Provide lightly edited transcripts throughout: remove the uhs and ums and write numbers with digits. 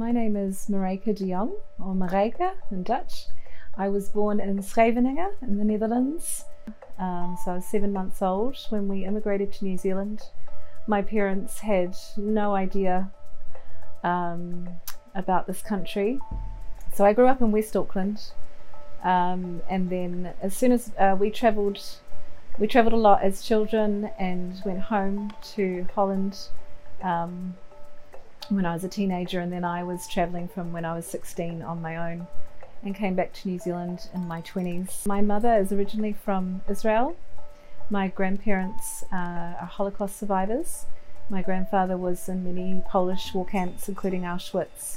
My name is Marijke de Jong, or Marijke in Dutch. I was born in Scheveningen in the Netherlands. So I was 7 months old when we immigrated to New Zealand. My parents had no idea about this country. So I grew up in West Auckland, and then as soon as we travelled a lot as children and went home to Holland when I was a teenager, and then I was travelling from when I was 16 on my own and came back to New Zealand in my 20s. My mother is originally from Israel. My grandparents are Holocaust survivors. My grandfather was in many Polish war camps, including Auschwitz,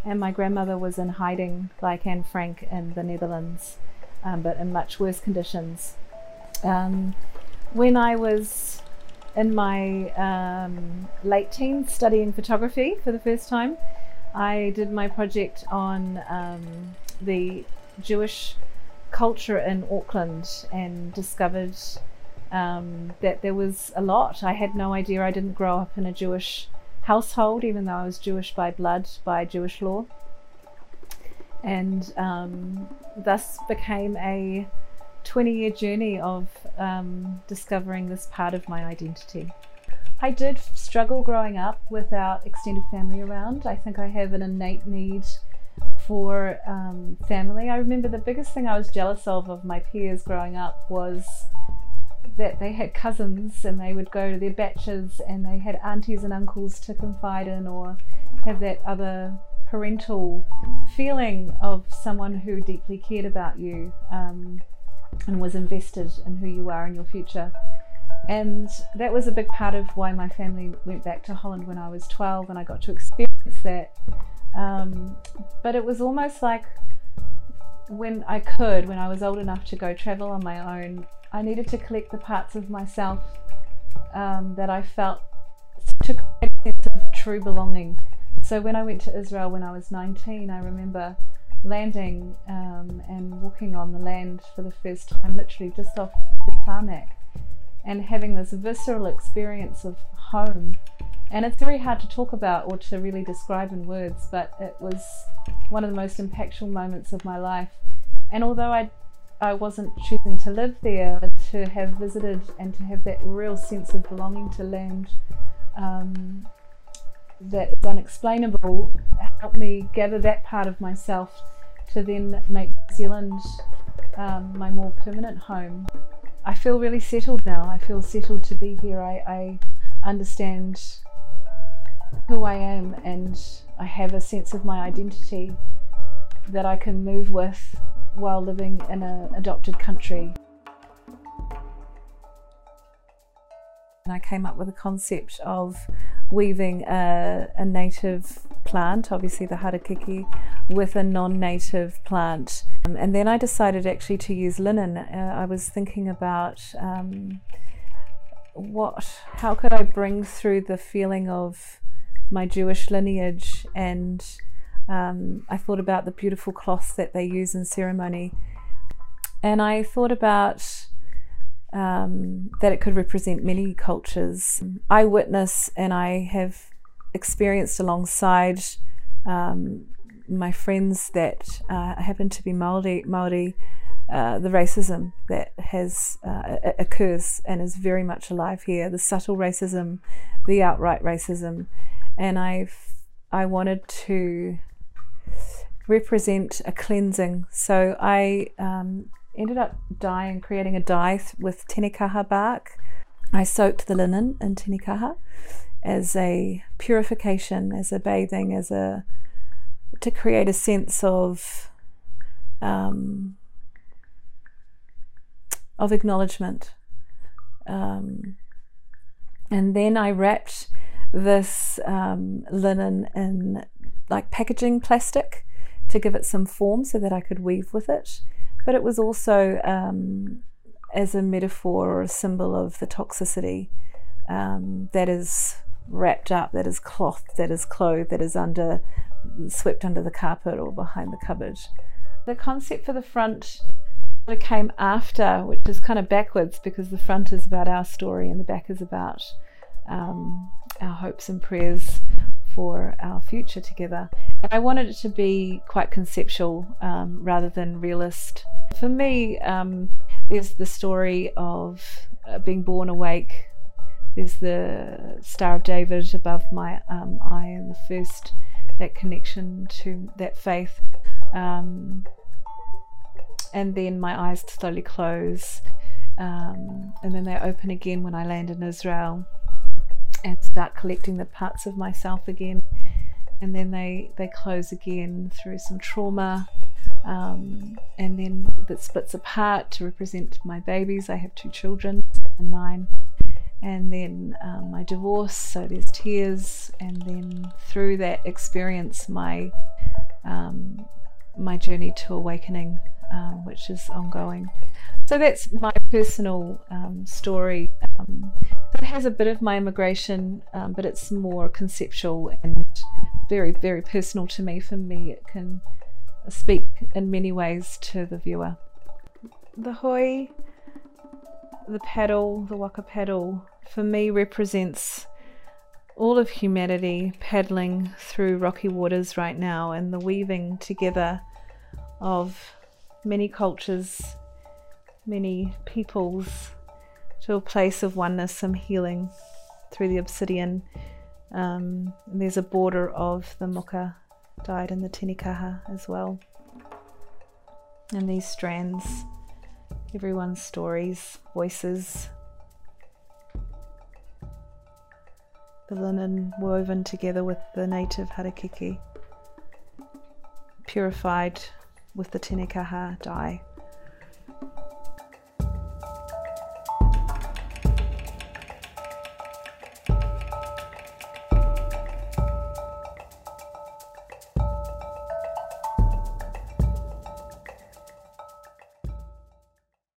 and my grandmother was in hiding, like Anne Frank, in the Netherlands, but in much worse conditions. When I was in my late teens studying photography for the first time, I did my project on the Jewish culture in Auckland and discovered that there was a lot. I had no idea. I didn't grow up in a Jewish household, even though I was Jewish by blood, by Jewish law, and thus became a 20-year journey of discovering this part of my identity. I did struggle growing up without extended family around. I think I have an innate need for family. I remember the biggest thing I was jealous of my peers growing up was that they had cousins and they would go to their batches and they had aunties and uncles to confide in, or have that other parental feeling of someone who deeply cared about you and was invested in who you are and your future. And that was a big part of why my family went back to Holland when I was 12, and I got to experience that. But it was almost like when I was old enough to go travel on my own, I needed to collect the parts of myself that I felt to create a sense of true belonging. So when I went to Israel when I was 19, I remember landing and walking on the land for the first time, literally just off the tarmac, and having this visceral experience of home. And it's very hard to talk about or to really describe in words, but it was one of the most impactful moments of my life. And although I wasn't choosing to live there, to have visited and to have that real sense of belonging to land that is unexplainable, helped me gather that part of myself to then make New Zealand my more permanent home. I feel really settled now. I feel settled to be here. I understand who I am, and I have a sense of my identity that I can move with while living in an adopted country. And I came up with a concept of weaving a native plant, obviously the harakeke, with a non-native plant. And then I decided actually to use linen. I was thinking about how could I bring through the feeling of my Jewish lineage, and I thought about the beautiful cloths that they use in ceremony, and I thought about that it could represent many cultures. I witness and I have experienced alongside my friends that happen to be Māori, the racism that occurs and is very much alive here, the subtle racism, the outright racism. And I wanted to represent a cleansing. So I ended up creating a dye with tenekaha bark. I soaked the linen in tenekaha as a purification, as a bathing, to create a sense of acknowledgement. And then I wrapped this linen in like packaging plastic to give it some form so that I could weave with it. But it was also as a metaphor or a symbol of the toxicity that is wrapped up, that is cloth, that is clothed, that is swept under the carpet or behind the cupboard. The concept for the front came after, which is kind of backwards, because the front is about our story and the back is about our hopes and prayers for our future together. And I wanted it to be quite conceptual rather than realist. For me, there's the story of being born awake. There's the Star of David above my eye, and the first, that connection to that faith. And then my eyes slowly close, and then they open again when I land in Israel and start collecting the parts of myself again. And then they close again through some trauma, and then that splits apart to represent my babies. I have 2 children, 7 and 9. And then my divorce, so there's tears, and then through that experience my my journey to awakening, which is ongoing. So that's my personal story. It has a bit of my immigration, but it's more conceptual and very, very personal to me. For me, it can speak in many ways to the viewer. The hoi, the paddle, the waka paddle, for me represents all of humanity paddling through rocky waters right now, and the weaving together of many cultures, many peoples, to a place of oneness, some healing through the obsidian. There's a border of the muka dyed in the tinikaha as well. And these strands, everyone's stories, voices, the linen woven together with the native harakeke, purified with the tinikaha dye.